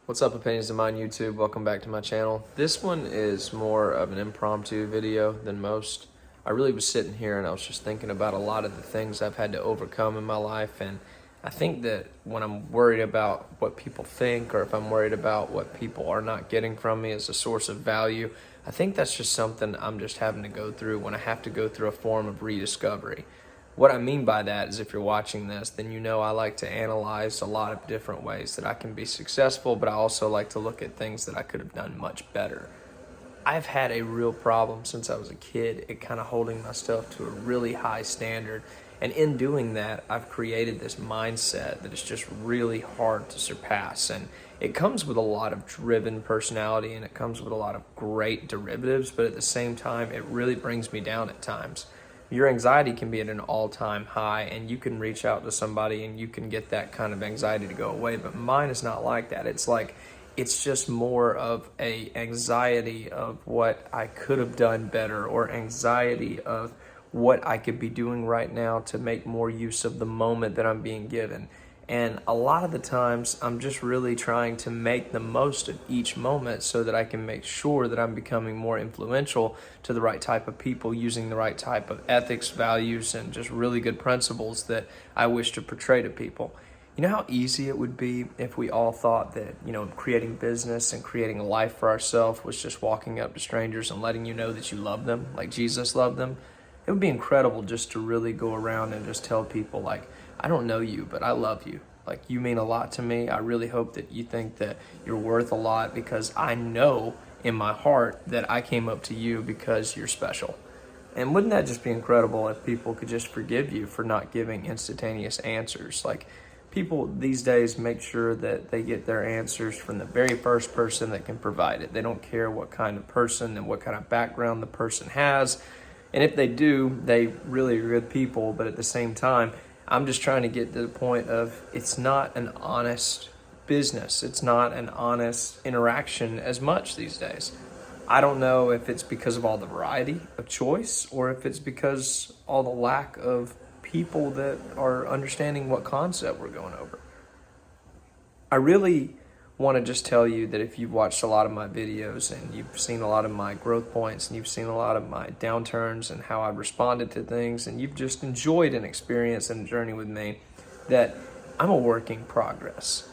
What's up, Opinions of Mine YouTube? Welcome back to my channel. This one is more of an impromptu video than most. I really was sitting here and I was just thinking about a lot of the things I've had to overcome in my life, and I think that when I'm worried about what people think, or if I'm worried about what people are not getting from me as a source of value, I think that's just something I'm just having to go through when I have to go through a form of rediscovery. What I mean by that is, if you're watching this, then you know I like to analyze a lot of different ways that I can be successful, but I also like to look at things that I could have done much better. I've had a real problem since I was a kid at kind of holding myself to a really high standard. And in doing that, I've created this mindset that is just really hard to surpass. And it comes with a lot of driven personality, and it comes with a lot of great derivatives, but at the same time, it really brings me down at times. Your anxiety can be at an all-time high, and you can reach out to somebody and you can get that kind of anxiety to go away, but mine is not like that. It's just more of a anxiety of what I could have done better, or anxiety of what I could be doing right now to make more use of the moment that I'm being given. And a lot of the times, I'm just really trying to make the most of each moment so that I can make sure that I'm becoming more influential to the right type of people, using the right type of ethics, values, and just really good principles that I wish to portray to people. You know how easy it would be if we all thought that, creating business and creating a life for ourselves was just walking up to strangers and letting you know that you love them, like Jesus loved them? It would be incredible just to really go around and just tell people, like, I don't know you, but I love you. Like, you mean a lot to me. I really hope that you think that you're worth a lot, because I know in my heart that I came up to you because you're special. And wouldn't that just be incredible if people could just forgive you for not giving instantaneous answers? Like, people these days make sure that they get their answers from the very first person that can provide it. They don't care what kind of person and what kind of background the person has. And if they do, they really are good people. But at the same time, I'm just trying to get to the point of, it's not an honest business. It's not an honest interaction as much these days. I don't know if it's because of all the variety of choice, or if it's because all the lack of people that are understanding what concept we're going over. I really want to just tell you that if you've watched a lot of my videos and you've seen a lot of my growth points and you've seen a lot of my downturns and how I've responded to things, and you've just enjoyed an experience and a journey with me, that I'm a work in progress.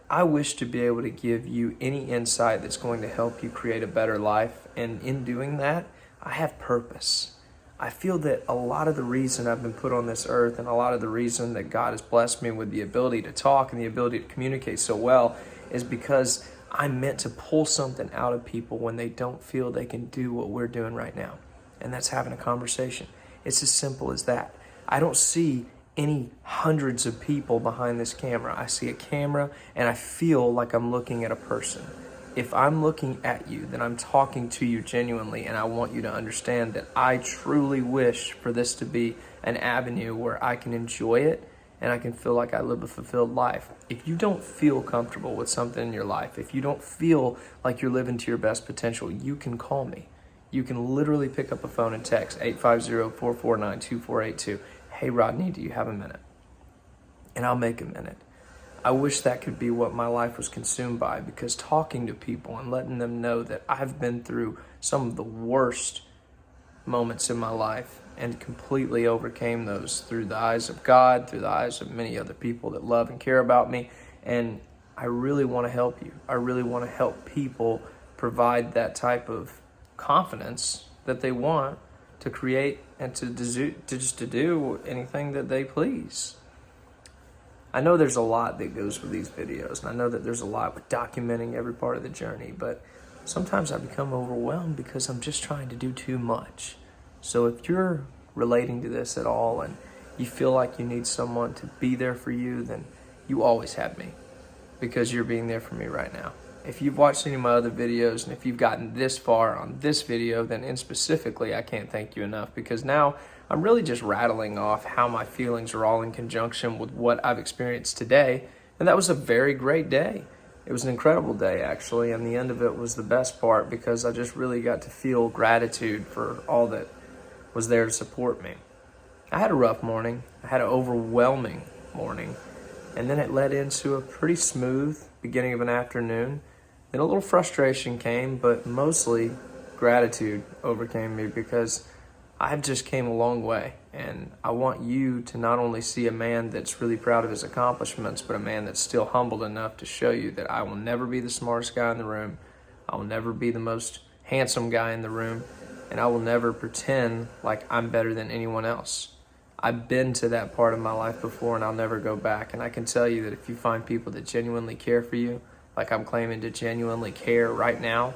I wish to be able to give you any insight that's going to help you create a better life, and in doing that, I have purpose. I feel that a lot of the reason I've been put on this earth, and a lot of the reason that God has blessed me with the ability to talk and the ability to communicate so well, is because I'm meant to pull something out of people when they don't feel they can do what we're doing right now. And that's having a conversation. It's as simple as that. I don't see any hundreds of people behind this camera. I see a camera and I feel like I'm looking at a person. If I'm looking at you, then I'm talking to you genuinely, and I want you to understand that I truly wish for this to be an avenue where I can enjoy it and I can feel like I live a fulfilled life. If you don't feel comfortable with something in your life, if you don't feel like you're living to your best potential, you can call me. You can literally pick up a phone and text 850-449-2482. Hey, Rodney, do you have a minute? And I'll make a minute. I wish that could be what my life was consumed by, because talking to people and letting them know that I've been through some of the worst moments in my life and completely overcame those through the eyes of God, through the eyes of many other people that love and care about me. And I really want to help you. I really want to help people provide that type of confidence that they want to create and to do anything that they please. I know there's a lot that goes with these videos, and I know that there's a lot with documenting every part of the journey, but sometimes I become overwhelmed because I'm just trying to do too much. So if you're relating to this at all and you feel like you need someone to be there for you, then you always have me, because you're being there for me right now. If you've watched any of my other videos, and if you've gotten this far on this video, then in specifically, I can't thank you enough, because now I'm really just rattling off how my feelings are all in conjunction with what I've experienced today. And that was a very great day. It was an incredible day, actually, and the end of it was the best part, because I just really got to feel gratitude for all that was there to support me. I had a rough morning. I had an overwhelming morning. And then it led into a pretty smooth beginning of an afternoon. Then a little frustration came, but mostly gratitude overcame me because I've just came a long way. And I want you to not only see a man that's really proud of his accomplishments, but a man that's still humbled enough to show you that I will never be the smartest guy in the room. I will never be the most handsome guy in the room. And I will never pretend like I'm better than anyone else. I've been to that part of my life before, and I'll never go back. And I can tell you that if you find people that genuinely care for you, like I'm claiming to genuinely care right now,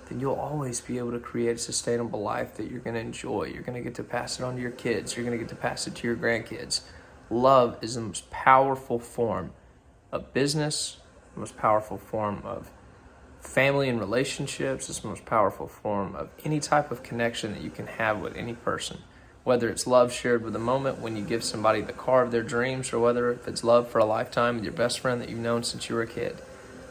then you'll always be able to create a sustainable life that you're going to enjoy. You're going to get to pass it on to your kids. You're going to get to pass it to your grandkids. Love is the most powerful form of business, the most powerful form of family and relationships. It's the most powerful form of any type of connection that you can have with any person. Whether it's love shared with a moment when you give somebody the car of their dreams, or whether if it's love for a lifetime with your best friend that you've known since you were a kid.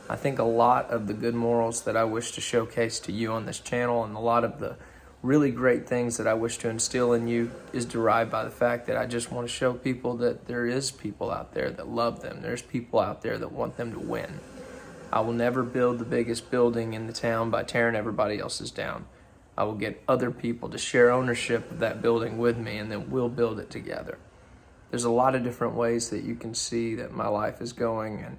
I think a lot of the good morals that I wish to showcase to you on this channel, and a lot of the really great things that I wish to instill in you, is derived by the fact that I just want to show people that there is people out there that love them. There's people out there that want them to win. I will never build the biggest building in the town by tearing everybody else's down. I will get other people to share ownership of that building with me, and then we'll build it together. There's a lot of different ways that you can see that my life is going, and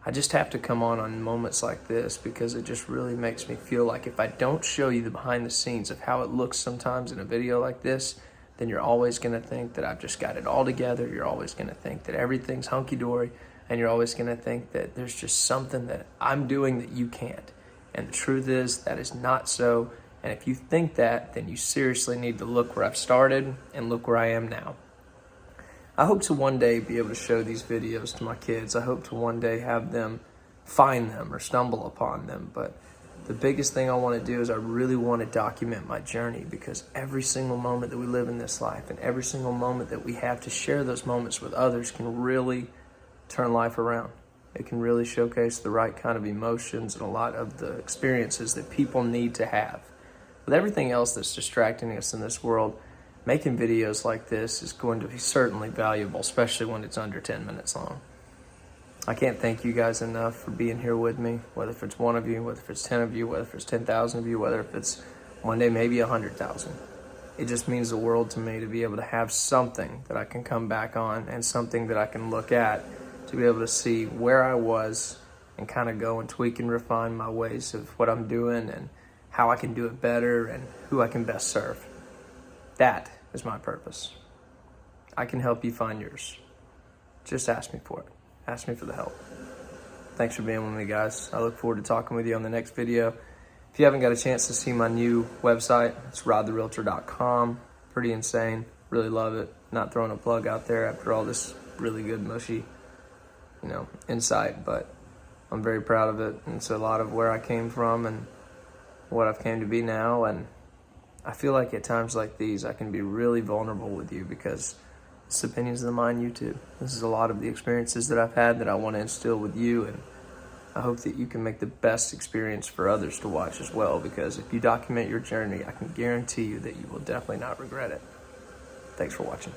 I just have to come on moments like this because it just really makes me feel like if I don't show you the behind the scenes of how it looks sometimes in a video like this, then you're always going to think that I've just got it all together. You're always going to think that everything's hunky-dory, and you're always going to think that there's just something that I'm doing that you can't. And the truth is that is not so. And if you think that, then you seriously need to look where I've started and look where I am now. I hope to one day be able to show these videos to my kids. I hope to one day have them find them or stumble upon them. But the biggest thing I want to do is I really want to document my journey, because every single moment that we live in this life and every single moment that we have to share those moments with others can really turn life around. It can really showcase the right kind of emotions and a lot of the experiences that people need to have. With everything else that's distracting us in this world, making videos like this is going to be certainly valuable, especially when it's under 10 minutes long. I can't thank you guys enough for being here with me, whether if it's one of you, whether if it's 10 of you, whether if it's 10,000 of you, whether if it's one day maybe 100,000. It just means the world to me to be able to have something that I can come back on and something that I can look at to be able to see where I was and kind of go and tweak and refine my ways of what I'm doing and how I can do it better and who I can best serve. That is my purpose. I can help you find yours. Just ask me for it. Ask me for the help. Thanks for being with me, guys. I look forward to talking with you on the next video. If you haven't got a chance to see my new website, it's rodtherealtor.com. Pretty insane. Really love it. Not throwing a plug out there after all this really good, mushy, insight, but I'm very proud of it. And it's a lot of where I came from and what I've came to be now. And I feel like at times like these, I can be really vulnerable with you because this opinions of the mind, you too. This is a lot of the experiences that I've had that I want to instill with you, and I hope that you can make the best experience for others to watch as well, because if you document your journey, I can guarantee you that you will definitely not regret it. Thanks for watching.